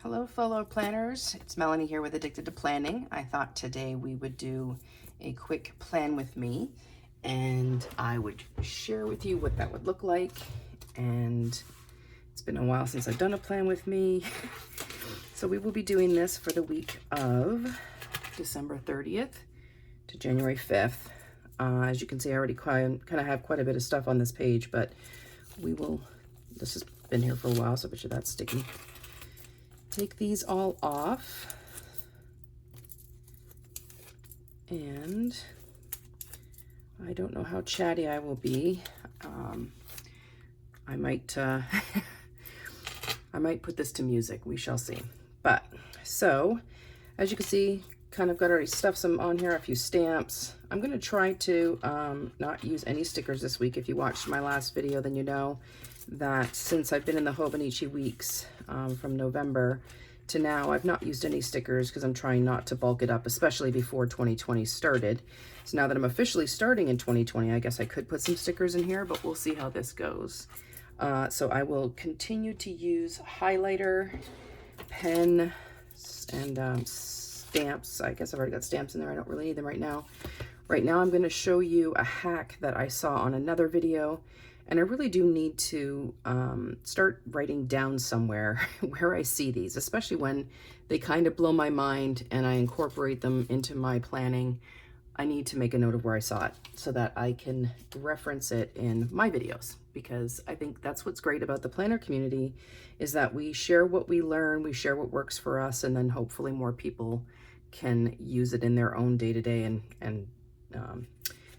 Hello, fellow planners. It's Melanie here with Addicted to Planning. I thought today we would do a quick plan with me and I would share with you what that would look like. And it's been a while since I've done a plan with me. So we will be doing this for the week of December 30th to January 5th. As you can see, I already kind of have quite a bit of stuff on this page, but this has been here for a while, so I bet you that's sticky. Take these all off, and I don't know how chatty I will be. I might I might put this to music. We shall see. But so, as you can see, kind of got already stuffed some on here, a few stamps. I'm going to try to not use any stickers this week. If you watched my last video, then you know that since I've been in the Hobonichi Weeks from November to now, I've not used any stickers because I'm trying not to bulk it up, especially before 2020 started. So now that I'm officially starting in 2020, I guess I could put some stickers in here, but we'll see how this goes. So I will continue to use highlighter, pen, and stamps. I guess I've already got stamps in there. I don't really need them right now. Right now I'm going to show you a hack that I saw on another video. And I really do need to start writing down somewhere where I see these, especially when they kind of blow my mind and I incorporate them into my planning. I need to make a note of where I saw it so that I can reference it in my videos, because I think that's what's great about the planner community is that we share what we learn, we share what works for us, and then hopefully more people can use it in their own day-to-day and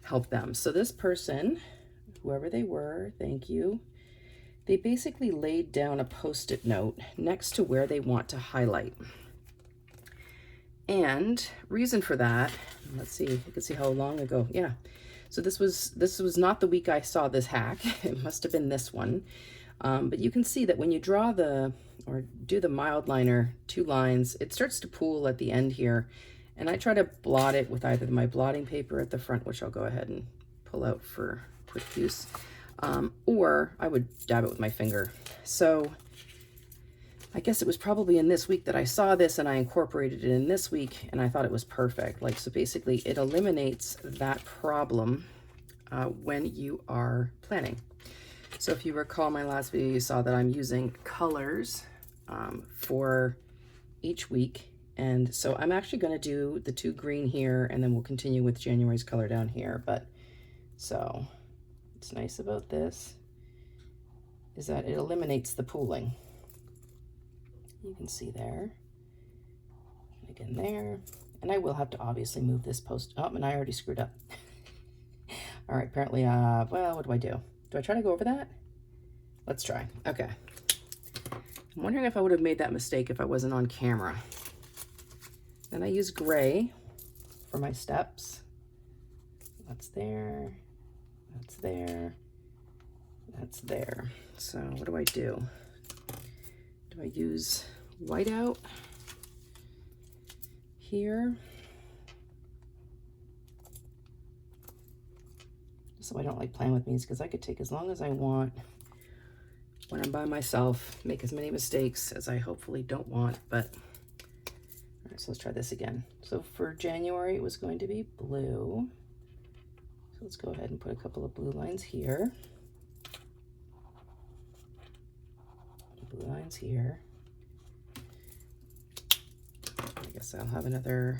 help them. So this person, whoever they were, thank you. They basically laid down a Post-it note next to where they want to highlight. And reason for that, let's see, you can see how long ago, yeah. So this was not the week I saw this hack. It must have been this one. But you can see that when you draw or do the mild liner, 2 lines, it starts to pool at the end here. And I try to blot it with either my blotting paper at the front, which I'll go ahead and pull out for quick use, or I would dab it with my finger. So I guess it was probably in this week that I saw this and I incorporated it in this week and I thought it was perfect. Like, so basically it eliminates that problem when you are planning. So if you recall my last video, you saw that I'm using colors for each week. And so I'm actually going to do the 2 green here, and then we'll continue with January's color down here. But so what's nice about this is that it eliminates the pooling. You can see there, and again there, and I will have to obviously move this post. Oh, and I already screwed up. All right, apparently, well, what do? Do I try to go over that? Let's try. Okay. I'm wondering if I would have made that mistake if I wasn't on camera. Then I use gray for my steps. That's there. That's there. That's there. So what do I do? Do I use whiteout here? So I don't like playing with these because I could take as long as I want when I'm by myself, make as many mistakes as I hopefully don't want, but all right, so let's try this again. So for January, it was going to be blue. Let's go ahead and put a couple of blue lines here. Blue lines here. I guess I'll have another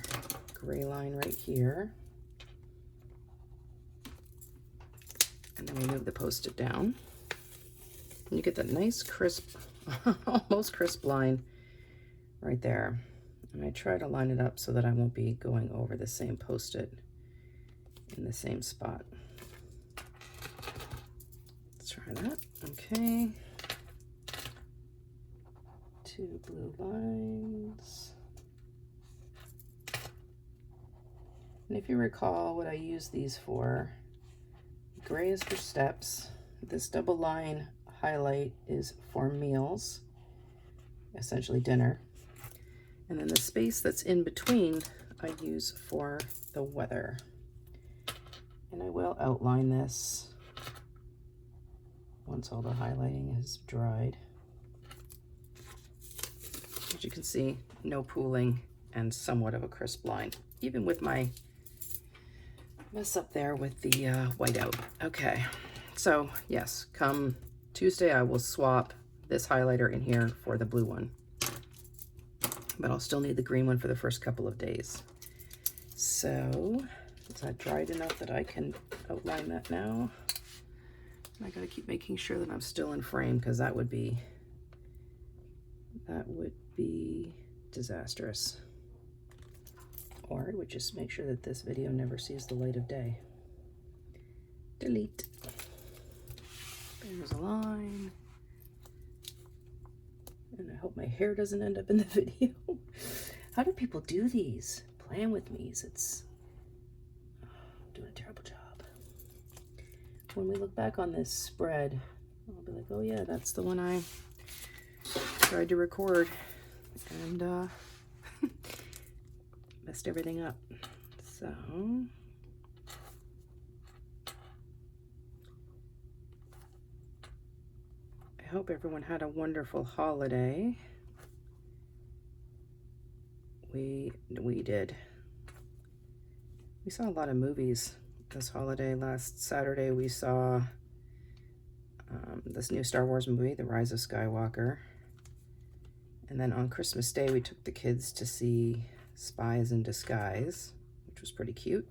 gray line right here. And then we move the Post-it down. And you get that nice crisp, almost crisp line right there. And I try to line it up so that I won't be going over the same Post-it in the same spot. Let's try that. Okay. 2 blue lines. And if you recall what I use these for, gray is for steps. This double line highlight is for meals, essentially dinner. And then the space that's in between I use for the weather. And I will outline this once all the highlighting is dried. as you can see, no pooling and somewhat of a crisp line, even with my mess up there with the whiteout. Okay, so yes, come Tuesday I will swap this highlighter in here for the blue one, but I'll still need the green one for the first couple of days. So is that dried enough that I can outline that now? I gotta keep making sure that I'm still in frame, because that would be disastrous. Or it would just make sure that this video never sees the light of day. Delete. There's a line. And I hope my hair doesn't end up in the video. How do people do these? Playing with me. It's doing a terrible job. When we look back on this spread, I'll be like, oh yeah, that's the one I tried to record and messed everything up. So I hope everyone had a wonderful holiday. We did. We saw a lot of movies this holiday. Last Saturday we saw this new Star Wars movie, The Rise of Skywalker. And then on Christmas Day we took the kids to see Spies in Disguise, which was pretty cute.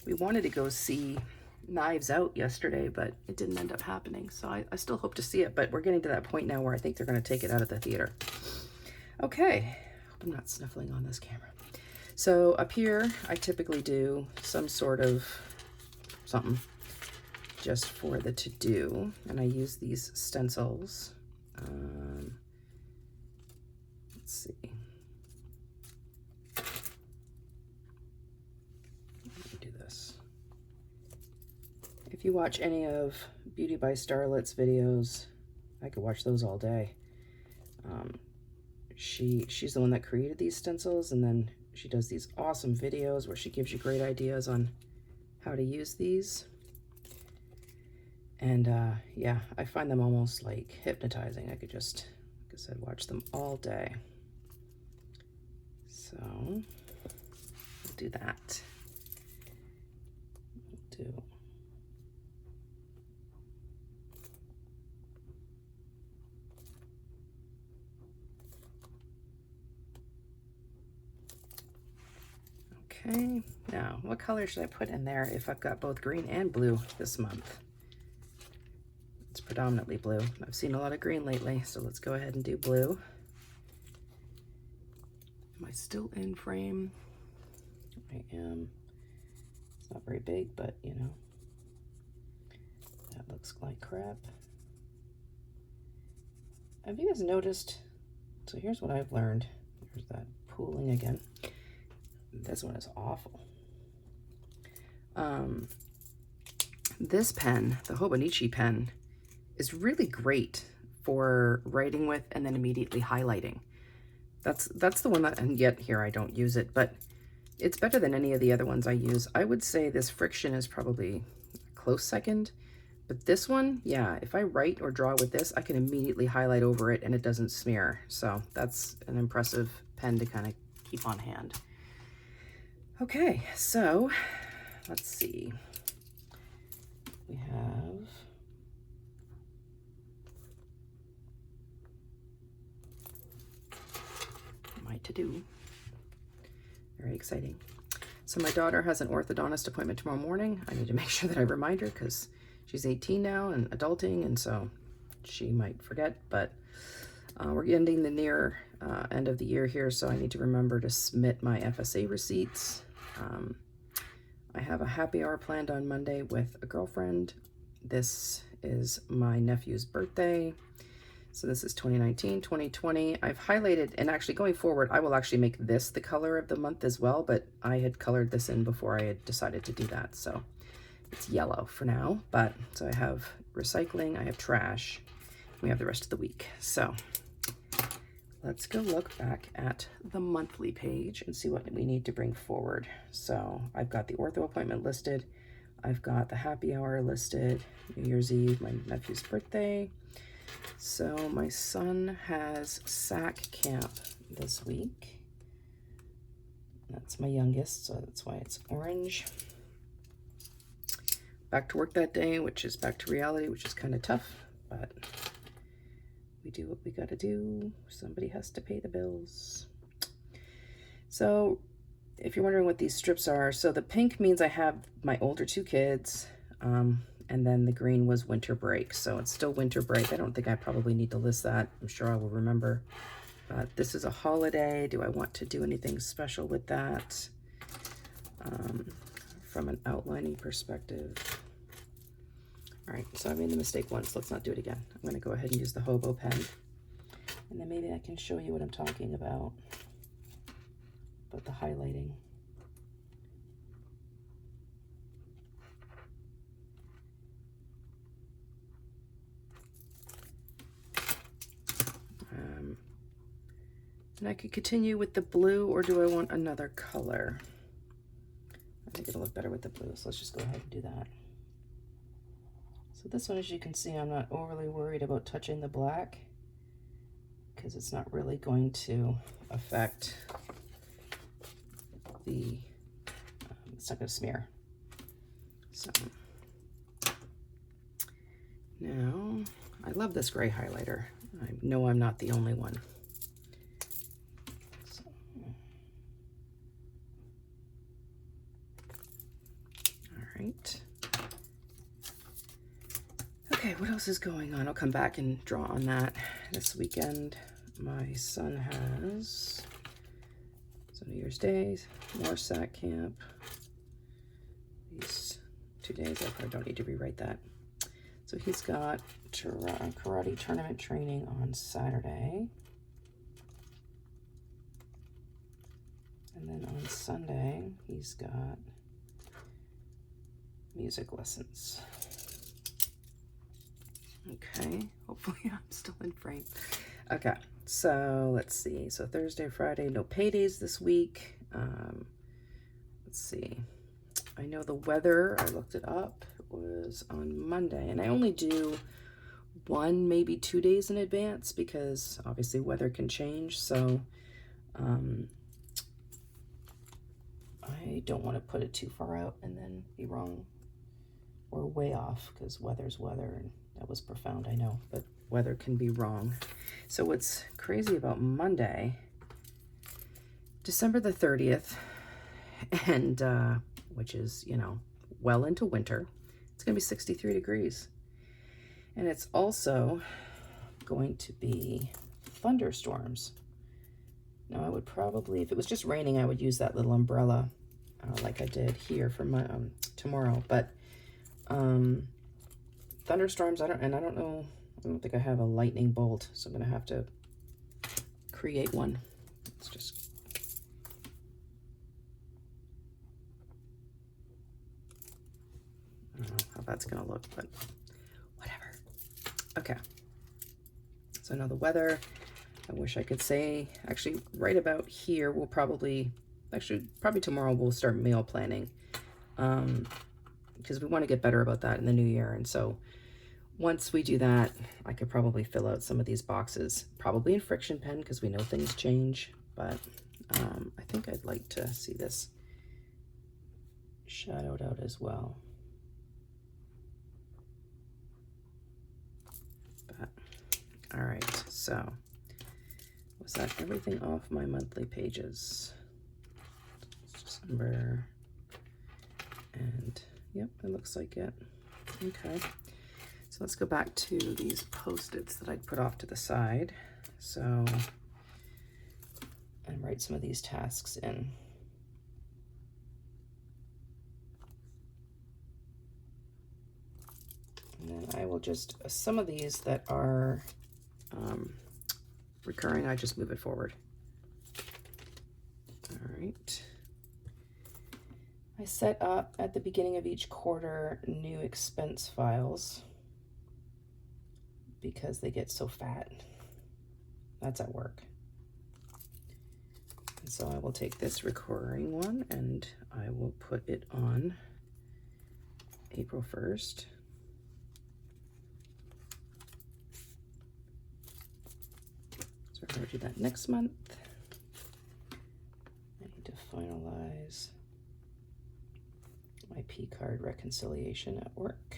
We wanted to go see Knives Out yesterday, but it didn't end up happening. So I still hope to see it, but we're getting to that point now where I think they're going to take it out of the theater. Okay, hope I'm not sniffling on this camera. So up here, I typically do some sort of something just for the to-do, and I use these stencils. Let's see. Let me do this. If you watch any of Beauty by Starlet's videos, I could watch those all day. She's the one that created these stencils, and then she does these awesome videos where she gives you great ideas on how to use these. And yeah, I find them almost like hypnotizing. I could just, like I said, watch them all day. So we'll do that. We'll do okay, now what color should I put in there if I've got both green and blue this month? It's predominantly blue. I've seen a lot of green lately, so let's go ahead and do blue. Am I still in frame? I am. It's not very big, but you know, that looks like crap. Have you guys noticed? So here's what I've learned. There's that pooling again. This one is awful. This pen, the Hobonichi pen, is really great for writing with and then immediately highlighting. That's the one that, and yet here I don't use it, but it's better than any of the other ones I use. I would say this Friction is probably a close second, but this one, yeah, if I write or draw with this, I can immediately highlight over it and it doesn't smear. So that's an impressive pen to kind of keep on hand. Okay, so let's see. We have my to-do. Very exciting. So my daughter has an orthodontist appointment tomorrow morning. I need to make sure that I remind her because she's 18 now and adulting, and so she might forget, but we're ending the near end of the year here, so I need to remember to submit my FSA receipts. I have a happy hour planned on Monday with a girlfriend. This is my nephew's birthday. So this is 2019, 2020. I've highlighted, and actually going forward, I will actually make this the color of the month as well, but I had colored this in before I had decided to do that. So it's yellow for now, but so I have recycling, I have trash, we have the rest of the week. So let's go look back at the monthly page and see what we need to bring forward. So I've got the ortho appointment listed. I've got the happy hour listed, New Year's Eve, my nephew's birthday. So my son has SAC camp this week. That's my youngest, so that's why it's orange. Back to work that day, which is back to reality, which is kind of tough, but we do what we got to do. Somebody has to pay the bills. So if you're wondering what these strips are, so the pink means I have my older 2 kids, and then the green was winter break. So it's still winter break. I don't think I probably need to list that. I'm sure I will remember. But this is a holiday. Do I want to do anything special with that? From an outlining perspective. All right, so I made the mistake once. Let's not do it again. I'm going to go ahead and use the Hobo pen. And then maybe I can show you what I'm talking about the highlighting. And I could continue with the blue, or do I want another color? I think it'll look better with the blue, so let's just go ahead and do that. So this one, as you can see, I'm not overly worried about touching the black because it's not really going to affect the, it's not going to smear. So now, I love this gray highlighter. I know I'm not the only one. So, all right. Okay, what else is going on? I'll come back and draw on that this weekend. My son has, so New Year's Day, more SAC camp. These 2 days, I probably don't need to rewrite that. So he's got karate tournament training on Saturday. And then on Sunday, he's got music lessons. Okay, hopefully I'm still in frame. Okay, so let's see. So Thursday, Friday, no paydays this week. Let's see. I know the weather, I looked it up, was on Monday, and I only do 1, maybe 2 days in advance because obviously weather can change. So I don't want to put it too far out and then be wrong or way off, because weather's weather, and that was profound, I know, but weather can be wrong. So what's crazy about Monday, December the 30th, and which is, you know, well into winter, it's going to be 63 degrees. And it's also going to be thunderstorms. Now I would probably, if it was just raining, I would use that little umbrella like I did here for my tomorrow. But thunderstorms, I don't think I have a lightning bolt, so I'm going to have to create one. Let's just, I don't know how that's going to look, but whatever. Okay. So now the weather, I wish I could say, actually right about here, we'll probably tomorrow we'll start meal planning, because we want to get better about that in the new year. And so once we do that, I could probably fill out some of these boxes, probably in friction pen, because we know things change. But I think I'd like to see this shadowed out as well. But all right, so was that everything off my monthly pages? December, and yep, it looks like it. Okay, so let's go back to these Post-its that I'd put off to the side. So, and write some of these tasks in. And then I will just, some of these that are recurring, I just move it forward. All right. I set up at the beginning of each quarter new expense files because they get so fat. That's at work. And so I will take this recurring one and I will put it on April 1st. So I'm going to do that next month. I need to finalize my P card reconciliation at work.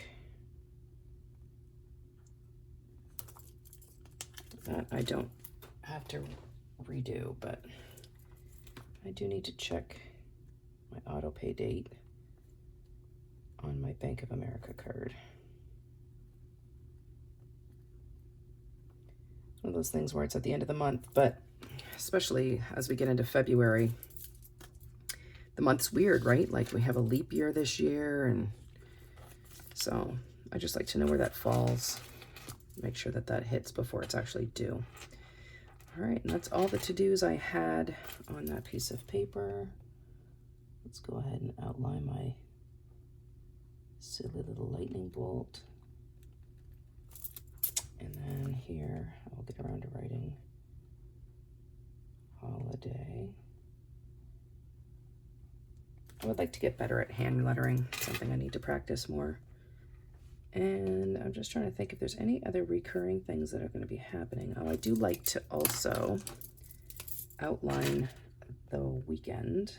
That I don't have to redo, but I do need to check my auto pay date on my Bank of America card. It's one of those things where it's at the end of the month, but especially as we get into February, the month's weird, right? Like we have a leap year this year, and so I just like to know where that falls. Make sure that that hits before it's actually due. All right, and that's all the to-dos I had on that piece of paper. Let's go ahead and outline my silly little lightning bolt. And then here, I'll get around to writing holiday. I would like to get better at hand lettering, something I need to practice more. And I'm just trying to think if there's any other recurring things that are going to be happening. Oh, I do like to also outline the weekend,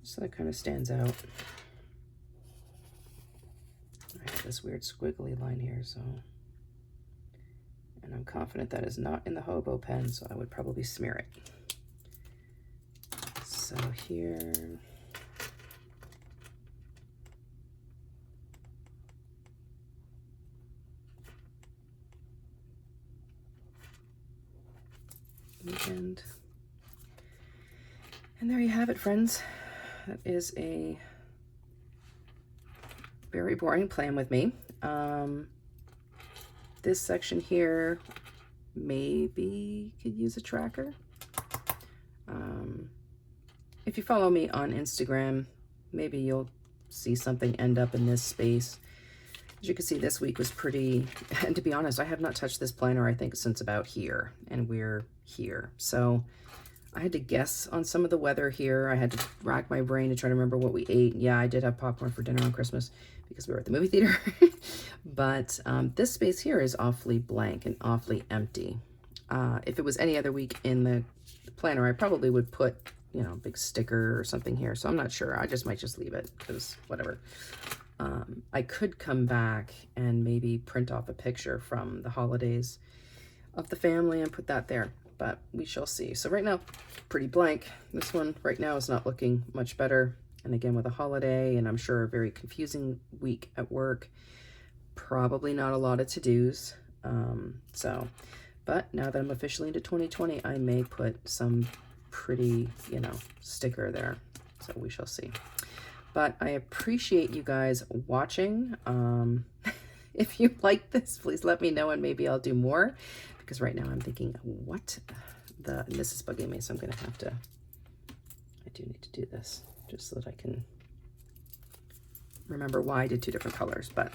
just so that kind of stands out. I have this weird squiggly line here, so, and I'm confident that is not in the hobo pen, so I would probably smear it. So here, weekend. And there you have it, friends. That is a very boring plan with me. This section here maybe could use a tracker. If you follow me on Instagram, maybe you'll see something end up in this space. As you can see, this week was pretty, and to be honest, I have not touched this planner, I think, since about here, and we're here. So I had to guess on some of the weather here. I had to rack my brain to try to remember what we ate. Yeah, I did have popcorn for dinner on Christmas because we were at the movie theater. But this space here is awfully blank and awfully empty. If it was any other week in the planner, I probably would put, you know, a big sticker or something here. So I'm not sure. I just might just leave it because whatever. I could come back and maybe print off a picture from the holidays of the family and put that there, but we shall see. So right now, pretty blank. This one right now is not looking much better. And again, with a holiday, and I'm sure a very confusing week at work, probably not a lot of to-dos. But now that I'm officially into 2020, I may put some pretty, you know, sticker there. So we shall see. But I appreciate you guys watching. If you like this, please let me know and maybe I'll do more. Because right now I'm thinking, what the, and this is bugging me, so I'm going to have to, I do need to do this just so that I can remember why I did two different colors. But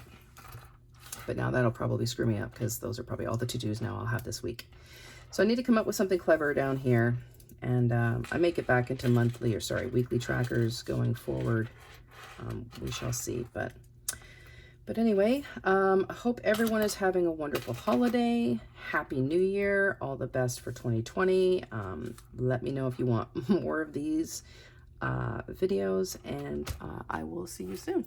now that'll probably screw me up because those are probably all the to-dos now I'll have this week. So I need to come up with something clever down here. And I may get back into weekly trackers going forward. We shall see. But anyway, I hope everyone is having a wonderful holiday. Happy New Year. All the best for 2020. Let me know if you want more of these videos, and I will see you soon.